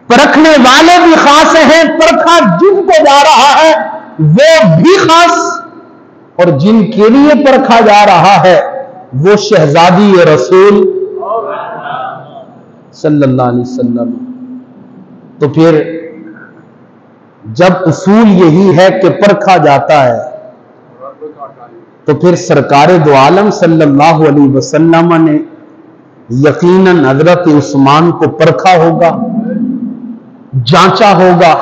پرکھنے والے بھی خاص ہیں، پرکھا جن کو جا رہا ہے وہ بھی خاص، اور جن کے لیے پرکھا جا رہا ہے وہ شہزادی رسول صلی اللہ علیہ وسلم۔ تو پھر جب اصول یہی ہے کہ پرکھا جاتا ہے تو پھر سرکار دو عالم صلی اللہ علیہ وسلم نے یقیناً حضرت عثمان کو پرکھا ہوگا، جانچا ہوگا،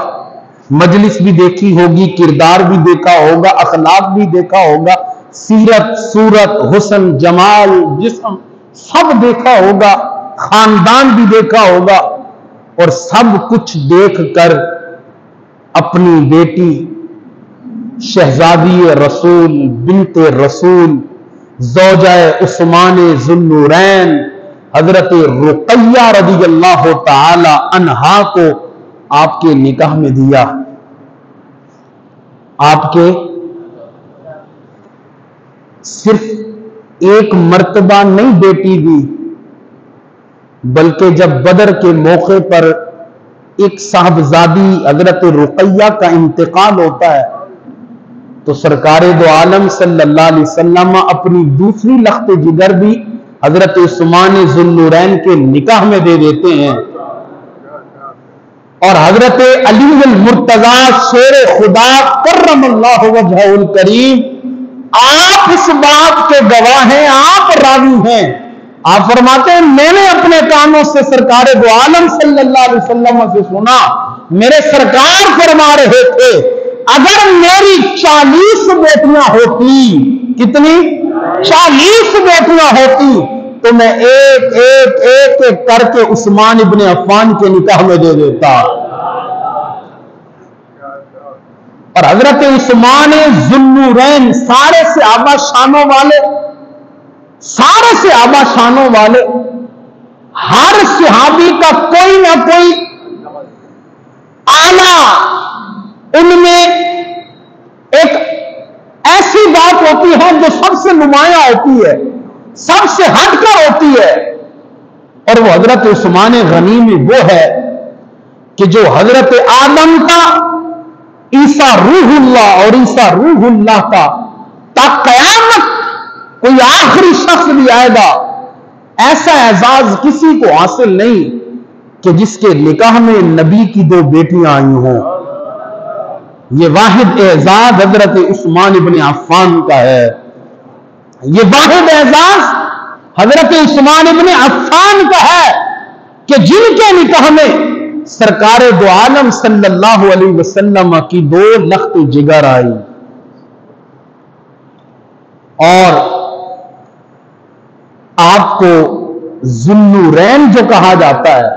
مجلس بھی دیکھی ہوگی، کردار بھی دیکھا ہوگا، اخلاق بھی دیکھا ہوگا، سیرت، صورت، حسن، جمال، جسم سب دیکھا ہوگا، خاندان بھی دیکھا ہوگا، اور سب کچھ دیکھ کر اپنی بیٹی شہزادی رسول بنت رسول زوجہ عثمان ذو النورین حضرت رقیہ رضی اللہ تعالی عنہا کو آپ کے نکاح میں دیا۔ آپ کے صرف ایک مرتبہ نہیں بیٹی دی، بلکہ جب بدر کے موقع پر ایک صاحبزادی حضرت رقیہ کا انتقال ہوتا ہے تو سرکار دو عالم صلی اللہ علیہ وسلم اپنی دوسری لخت جگر بھی حضرت عثمان ذو النورین کے نکاح میں دے دیتے ہیں، اور حضرت علی المرتضیٰ شیر خدا کرم اللہ وجہہ الکریم آپ اس بات کے گواہ ہیں، آپ راوی ہیں۔ آپ فرماتے ہیں میں نے اپنے کانوں سے سرکار دو عالم صلی اللہ علیہ وسلم سے سنا، میرے سرکار فرما رہے تھے اگر میری 40 بیٹیاں ہوتی، کتنی؟ 40 بیٹیاں ہوتی تو میں ایک ایک ایک ایک کر کے عثمان ابن عفان کے نکاح میں دے دیتا۔ اور حضرت عثمان ذو النورین سارے صحابہ شانوں والے، سارے صحابہ شانوں والے، ہر صحابی کا کوئی نہ کوئی اعلیٰ ان میں ایک ایسی بات ہوتی ہے جو سب سے نمایاں ہوتی ہے، سب سے ہٹ کر ہوتی ہے، اور وہ حضرت عثمان غنی میں وہ ہے کہ جو حضرت آدم کا، عیسیٰ روح اللہ اور عیسیٰ روح اللہ کا تا قیامت کوئی آخری شخص بھی آئے گا ایسا اعزاز کسی کو حاصل نہیں کہ جس کے نکاح میں نبی کی 2 بیٹیاں آئی ہوں۔ یہ واحد اعزاز حضرت عثمان ابن عفان کا ہے، یہ واحد اعزاز حضرت عثمان ابن عفان کا ہے کہ جن کے نکاح میں سرکار دو عالم صلی اللہ علیہ وسلم کی 2 لخت جگر آئی۔ اور آپ کو ذو النورین جو کہا جاتا ہے،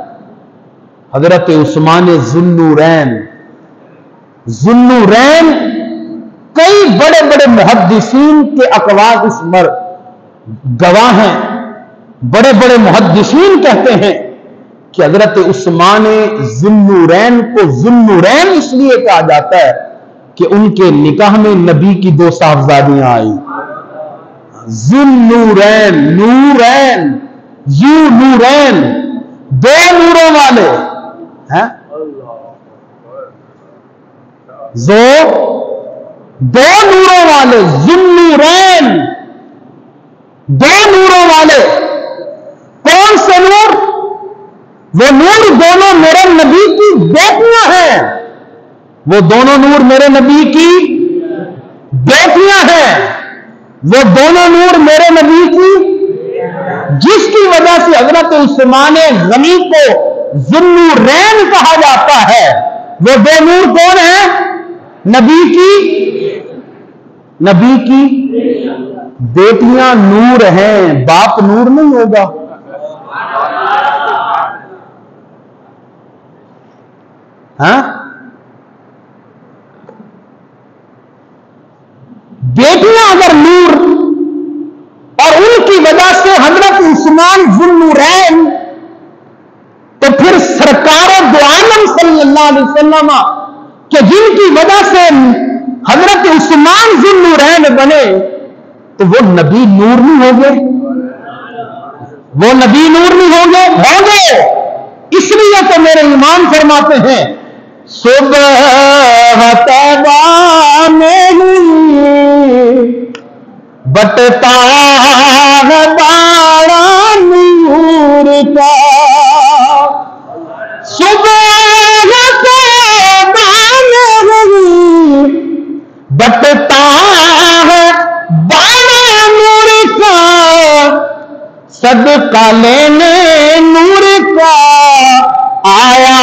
حضرت عثمان ذو النورین، ذو النورین کئی بڑے بڑے محدثین کے اقوال اس پر گواہ ہیں۔ بڑے بڑے محدثین کہتے ہیں کہ حضرت عثمان ذو النورین کو ذو النورین اس لیے کہا جاتا ہے کہ ان کے نکاح میں نبی کی 2 صاحبزادیاں آئی۔ ذو النورین، نورین، ذو نورین، 2 نوروں والے ہیں، ذو 2 نوروں والے، ذو النورین 2 نوروں والے۔ کون سے نور؟ وہ نور دونوں میرے نبی کی بیٹیاں ہیں، وہ دونوں نور میرے نبی کی بیٹیاں ہیں، وہ دونوں نور میرے نبی کی، جس کی وجہ سے حضرت عثمان غنی کو ذو النورین کہا جاتا ہے۔ وہ 2 نور کون ہیں؟ نبی کی بیٹیاں نور ہیں، باپ نور نہیں ہوگا۔ ہاں، بیٹیاں اگر نور، اور ان کی وجہ سے حضرت عثمان ذو النورین، تو پھر سرکار دو عالم صلی اللہ علیہ وسلم کہ جن کی وجہ سے حضرت عثمان ذو النورین بنے، تو وہ نبی نور نہیں ہوں گے؟ وہ نبی نور نہیں ہوں گے؟ ہوں گے، اس لیے تو میرے امام فرماتے ہیں صبح طیبہ میں بٹتا ہے باڑا نور کا، صبح طیبہ میں بٹتا ہے باڑا نور کا، صدقہ لینے نور کا آیا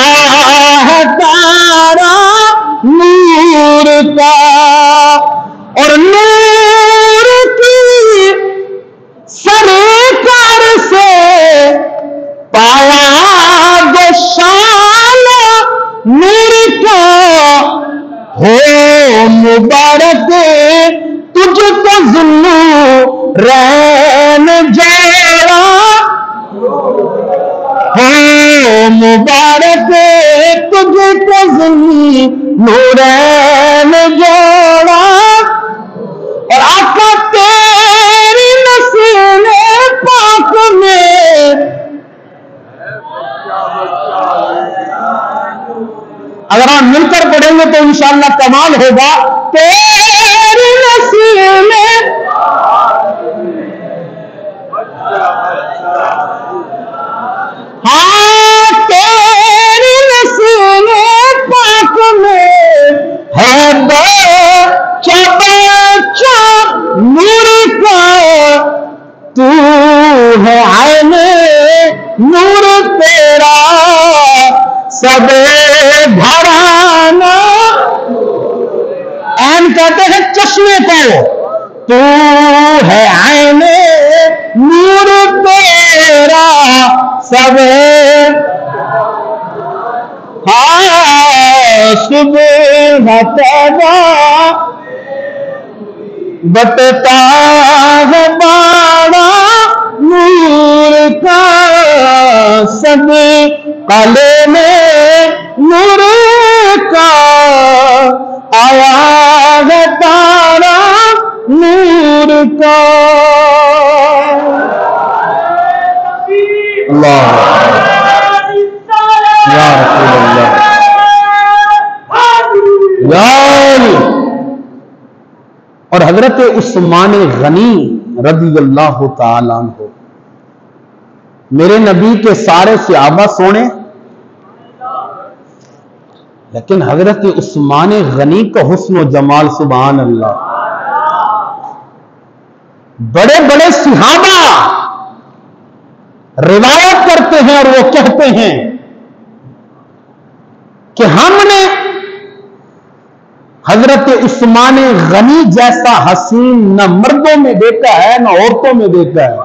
ہے تارا نور کا، اور نور کی سرکار سے پایا گوشال نور کا، ہو مبارک تجھ کو ذوالنورین جوڑا، ہو مبارک تجھ کو ذوالنورین جوڑا، اور آقا تیری نسل پاک میں اگر ہم مل کر پڑھیں گے تو انشاءاللہ کمال ہوگا، تیری نسل میں ہاں تیری نسل پاک میں ہے بچہ بچہ نور کا، تو ہے عین نور تیرا سب گھرانا، عین کہتے ہیں چشمے کو، تو ہے عین نور تیرا سب، صبح طیبہ بٹتا ہے باڑا نور کا، صدقہ لینے نور کا آیا ہے تارا نور کا۔ اللہ یا رسول اللہ یا علی۔ اور حضرت عثمان غنی رضی اللہ تعالیٰ عنہ، میرے نبی کے سارے صحابہ سونے، لیکن حضرت عثمان غنی کا حسن و جمال سبحان اللہ، بڑے بڑے صحابہ روایت کرتے ہیں اور وہ کہتے ہیں کہ ہم نے حضرت عثمان غنی جیسا حسین نہ مردوں میں دیکھا ہے نہ عورتوں میں دیکھا ہے۔